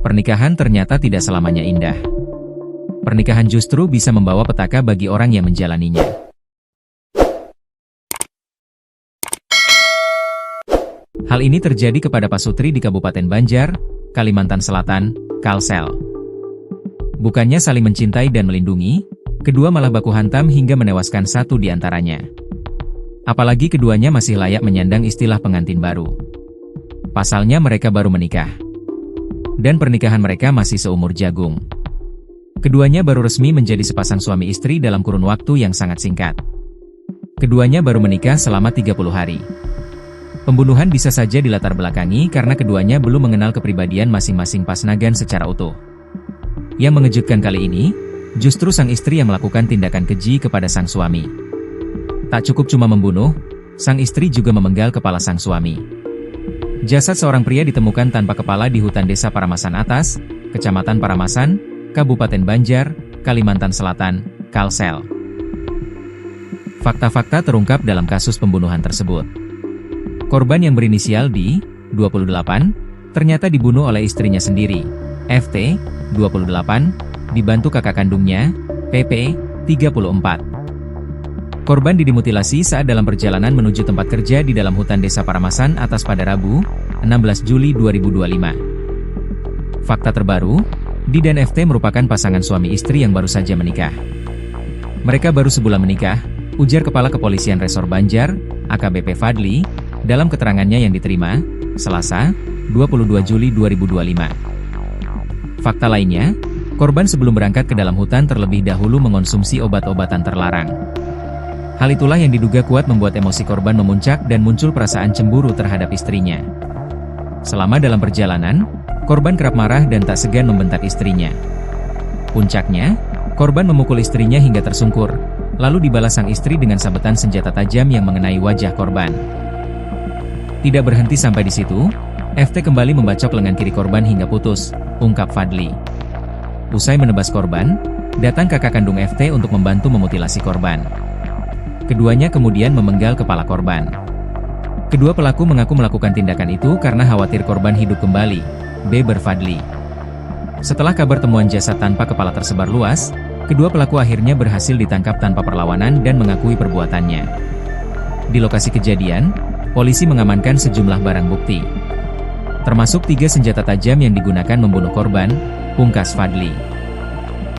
Pernikahan ternyata tidak selamanya indah. Pernikahan justru bisa membawa petaka bagi orang yang menjalaninya. Hal ini terjadi kepada Pasutri di Kabupaten Banjar, Kalimantan Selatan, Kalsel. Bukannya saling mencintai dan melindungi, kedua malah baku hantam hingga menewaskan satu di antaranya. Apalagi keduanya masih layak menyandang istilah pengantin baru. Pasalnya mereka baru menikah. Dan pernikahan mereka masih seumur jagung. Keduanya baru resmi menjadi sepasang suami istri dalam kurun waktu yang sangat singkat. Keduanya baru menikah selama 30 hari. Pembunuhan bisa saja dilatar belakangi karena keduanya belum mengenal kepribadian masing-masing pasangan secara utuh. Yang mengejutkan kali ini, justru sang istri yang melakukan tindakan keji kepada sang suami. Tak cukup cuma membunuh, sang istri juga memenggal kepala sang suami. Jasad seorang pria ditemukan tanpa kepala di hutan desa Paramasan Atas, Kecamatan Paramasan, Kabupaten Banjar, Kalimantan Selatan, Kalsel. Fakta-fakta terungkap dalam kasus pembunuhan tersebut. Korban yang berinisial D, 28, ternyata dibunuh oleh istrinya sendiri, FT, 28, dibantu kakak kandungnya, PP, 34. Korban dimutilasi saat dalam perjalanan menuju tempat kerja di dalam hutan desa Paramasan Atas pada Rabu, 16 Juli 2025. Fakta terbaru, D dan FT merupakan pasangan suami istri yang baru saja menikah. Mereka baru sebulan menikah, ujar Kepala Kepolisian Resor Banjar, AKBP Fadli, dalam keterangannya yang diterima, Selasa, 22 Juli 2025. Fakta lainnya, korban sebelum berangkat ke dalam hutan terlebih dahulu mengonsumsi obat-obatan terlarang. Hal itulah yang diduga kuat membuat emosi korban memuncak dan muncul perasaan cemburu terhadap istrinya. Selama dalam perjalanan, korban kerap marah dan tak segan membentak istrinya. Puncaknya, korban memukul istrinya hingga tersungkur, lalu dibalas sang istri dengan sabetan senjata tajam yang mengenai wajah korban. Tidak berhenti sampai di situ, FT kembali membacok lengan kiri korban hingga putus, ungkap Fadli. Usai menebas korban, datang kakak kandung FT untuk membantu memutilasi korban. Keduanya kemudian memenggal kepala korban. Kedua pelaku mengaku melakukan tindakan itu karena khawatir korban hidup kembali, beber Fadli. Setelah kabar temuan jasad tanpa kepala tersebar luas, kedua pelaku akhirnya berhasil ditangkap tanpa perlawanan dan mengakui perbuatannya. Di lokasi kejadian, polisi mengamankan sejumlah barang bukti, termasuk 3 senjata tajam yang digunakan membunuh korban, pungkas Fadli.